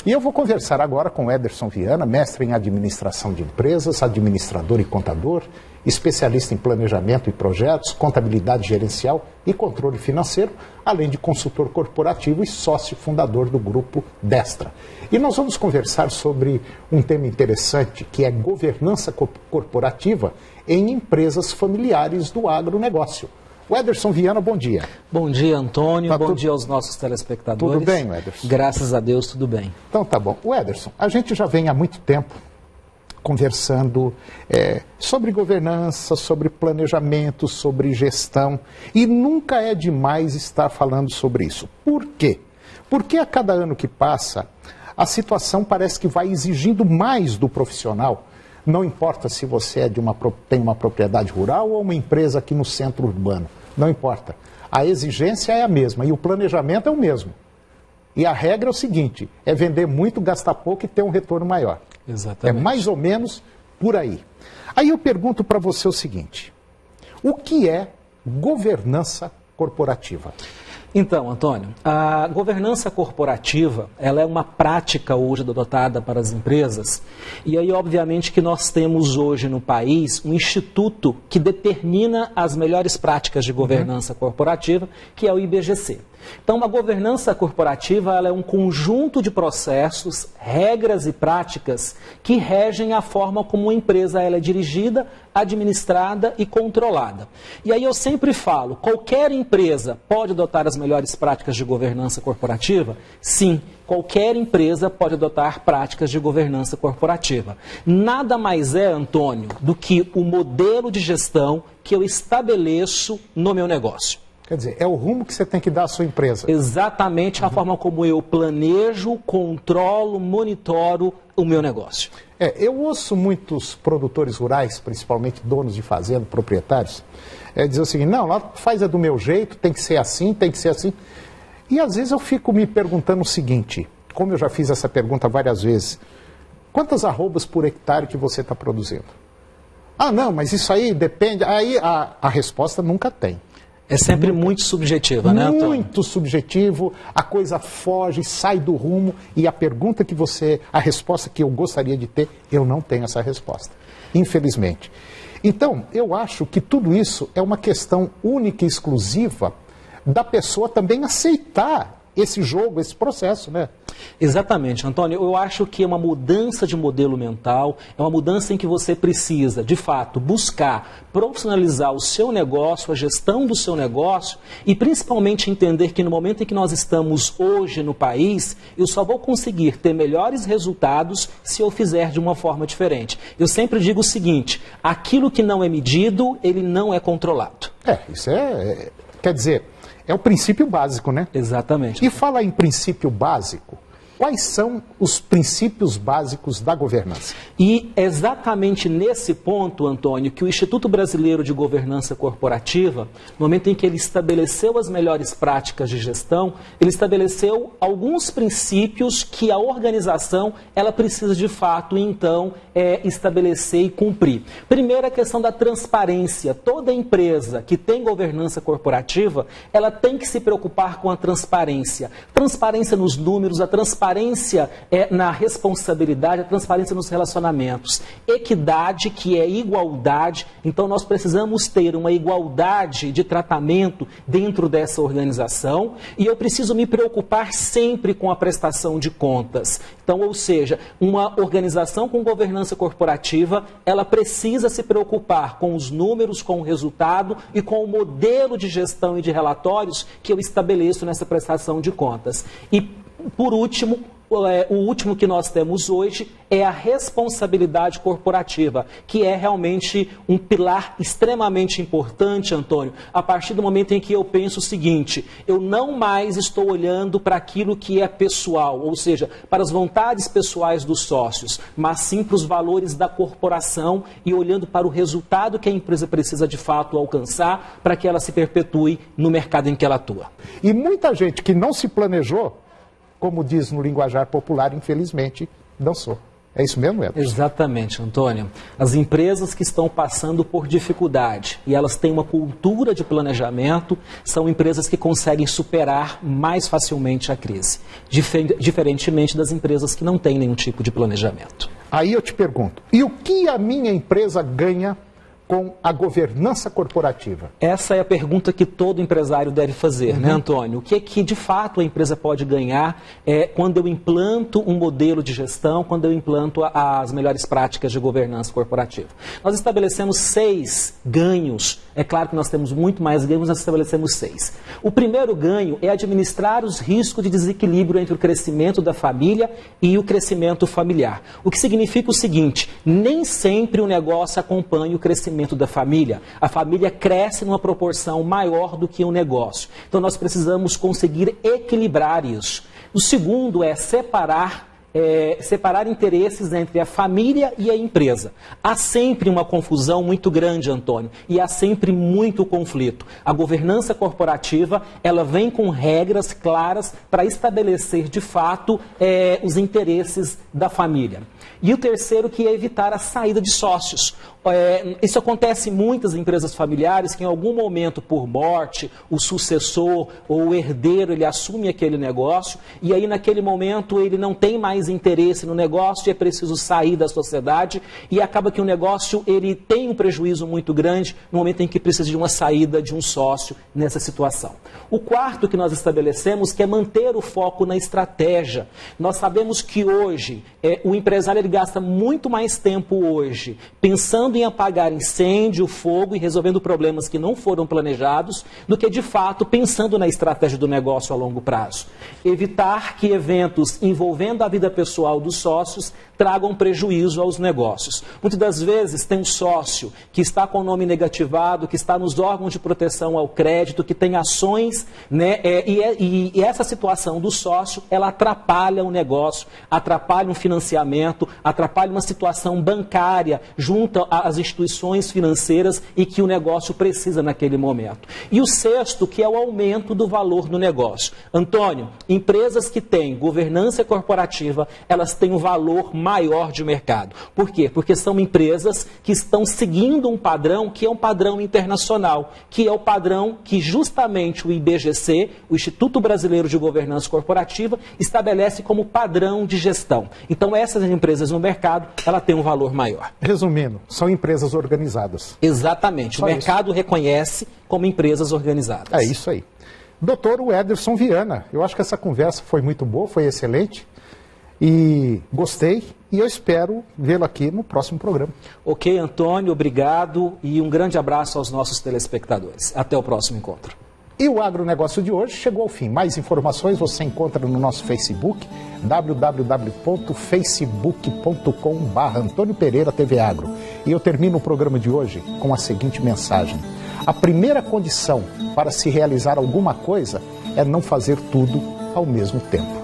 E eu vou conversar agora com Ederson Viana, mestre em administração de empresas, administrador e contador, especialista em planejamento e projetos, contabilidade gerencial e controle financeiro, além de consultor corporativo e sócio fundador do grupo Destra. E nós vamos conversar sobre um tema interessante, que é governança corporativa em empresas familiares do agronegócio. O Ederson Viana, bom dia. Bom dia, Antônio. Bom dia aos nossos telespectadores. Tudo bem, Ederson? Graças a Deus, tudo bem. Então tá bom. O Ederson, a gente já vem há muito tempo conversando sobre governança, sobre planejamento, sobre gestão, e nunca é demais estar falando sobre isso. Por quê? Porque a cada ano que passa, a situação parece que vai exigindo mais do profissional. Não importa se você tem uma propriedade rural ou uma empresa aqui no centro urbano. Não importa. A exigência é a mesma e o planejamento é o mesmo. E a regra é o seguinte, é vender muito, gastar pouco e ter um retorno maior. Exatamente. É mais ou menos por aí. Aí eu pergunto para você o seguinte, o que é governança corporativa? Então, Antônio, a governança corporativa, ela é uma prática hoje adotada para as empresas, e aí obviamente que nós temos hoje no país um instituto que determina as melhores práticas de governança corporativa, que é o IBGC. Então, a governança corporativa ela é um conjunto de processos, regras e práticas que regem a forma como a empresa ela é dirigida, administrada e controlada. E aí eu sempre falo, qualquer empresa pode adotar as melhores práticas de governança corporativa? Sim, qualquer empresa pode adotar práticas de governança corporativa. Nada mais é, Antônio, do que o modelo de gestão que eu estabeleço no meu negócio. Quer dizer, é o rumo que você tem que dar à sua empresa. Exatamente a forma como eu planejo, controlo, monitoro o meu negócio. Eu ouço muitos produtores rurais, principalmente donos de fazenda, proprietários, dizer o seguinte, não, lá faz do meu jeito, tem que ser assim, tem que ser assim. E às vezes eu fico me perguntando o seguinte, como eu já fiz essa pergunta várias vezes, quantas arrobas por hectare que você está produzindo? Ah, não, mas isso aí depende, aí a resposta nunca tem. É sempre muito subjetiva, né, Antônio? Muito subjetivo, a coisa foge, sai do rumo e a resposta que eu gostaria de ter, eu não tenho essa resposta, infelizmente. Então, eu acho que tudo isso é uma questão única e exclusiva da pessoa também aceitar esse jogo, esse processo, né? Exatamente, Antônio. Eu acho que é uma mudança de modelo mental, é uma mudança em que você precisa, de fato, buscar profissionalizar o seu negócio, a gestão do seu negócio e principalmente entender que no momento em que nós estamos hoje no país, eu só vou conseguir ter melhores resultados se eu fizer de uma forma diferente. Eu sempre digo o seguinte, aquilo que não é medido, ele não é controlado. Isso quer dizer, é o princípio básico, né? Exatamente. E fala em princípio básico, quais são os princípios básicos da governança? E é exatamente nesse ponto, Antônio, que o Instituto Brasileiro de Governança Corporativa, no momento em que ele estabeleceu as melhores práticas de gestão, ele estabeleceu alguns princípios que a organização ela precisa de fato, então, estabelecer e cumprir. Primeiro, a questão da transparência. Toda empresa que tem governança corporativa, ela tem que se preocupar com a transparência. Transparência nos números, a transparência na responsabilidade, a transparência nos relacionamentos. Equidade, que é igualdade. Então, nós precisamos ter uma igualdade de tratamento dentro dessa organização e eu preciso me preocupar sempre com a prestação de contas. Então, ou seja, uma organização com governança corporativa, ela precisa se preocupar com os números, com o resultado e com o modelo de gestão e de relatórios que eu estabeleço nessa prestação de contas. E por último, o último que nós temos hoje é a responsabilidade corporativa, que é realmente um pilar extremamente importante, Antônio, a partir do momento em que eu penso o seguinte, eu não mais estou olhando para aquilo que é pessoal, ou seja, para as vontades pessoais dos sócios, mas sim para os valores da corporação e olhando para o resultado que a empresa precisa de fato alcançar para que ela se perpetue no mercado em que ela atua. E muita gente que não se planejou, como diz no linguajar popular, infelizmente, dançou. É isso mesmo, Edson? Exatamente, Antônio. As empresas que estão passando por dificuldade e elas têm uma cultura de planejamento são empresas que conseguem superar mais facilmente a crise, diferentemente das empresas que não têm nenhum tipo de planejamento. Aí eu te pergunto, e o que a minha empresa ganha com a governança corporativa? Essa é a pergunta que todo empresário deve fazer, né, Antônio? O que é que, de fato, a empresa pode ganhar quando eu implanto um modelo de gestão, quando eu implanto as melhores práticas de governança corporativa? Nós estabelecemos 6 ganhos. É claro que nós temos muito mais ganhos, nós estabelecemos 6. O primeiro ganho é administrar os riscos de desequilíbrio entre o crescimento da família e o crescimento familiar. O que significa o seguinte, nem sempre o negócio acompanha o crescimento da família. A família cresce numa proporção maior do que o negócio. Então nós precisamos conseguir equilibrar isso. O segundo é separar interesses entre a família e a empresa. Há sempre uma confusão muito grande, Antônio, e há sempre muito conflito. A governança corporativa, ela vem com regras claras para estabelecer, de fato, os interesses da família. E o terceiro, que é evitar a saída de sócios. Isso acontece em muitas empresas familiares que em algum momento, por morte, o sucessor ou o herdeiro, ele assume aquele negócio e aí naquele momento ele não tem mais interesse no negócio e é preciso sair da sociedade e acaba que o negócio ele tem um prejuízo muito grande no momento em que precisa de uma saída de um sócio nessa situação. O quarto que nós estabelecemos que é manter o foco na estratégia. Nós sabemos que hoje o empresário ele gasta muito mais tempo hoje pensando em apagar incêndio, fogo e resolvendo problemas que não foram planejados, do que de fato pensando na estratégia do negócio a longo prazo. Evitar que eventos envolvendo a vida pessoal dos sócios tragam prejuízo aos negócios. Muitas das vezes tem um sócio que está com o nome negativado, que está nos órgãos de proteção ao crédito, que tem ações, né? E essa situação do sócio, ela atrapalha o negócio, atrapalha um financiamento, atrapalha uma situação bancária junto às instituições financeiras e que o negócio precisa naquele momento. E o sexto, que é o aumento do valor do negócio. Antônio, empresas que têm governança corporativa, elas têm um valor maior de mercado. Por quê? Porque são empresas que estão seguindo um padrão que é um padrão internacional, que é o padrão que justamente o IBGC, o Instituto Brasileiro de Governança Corporativa, estabelece como padrão de gestão. Então essas empresas no mercado, ela tem um valor maior. Resumindo, são empresas organizadas. Exatamente. Só o mercado isso. reconhece como empresas organizadas. É isso aí. Doutor Ederson Viana, eu acho que essa conversa foi muito boa, foi excelente. E gostei e eu espero vê-lo aqui no próximo programa. Ok, Antônio, obrigado e um grande abraço aos nossos telespectadores. Até o próximo encontro. E o agronegócio de hoje chegou ao fim. Mais informações você encontra no nosso Facebook, www.facebook.com/Antônio Pereira TV Agro. E eu termino o programa de hoje com a seguinte mensagem. A primeira condição para se realizar alguma coisa é não fazer tudo ao mesmo tempo.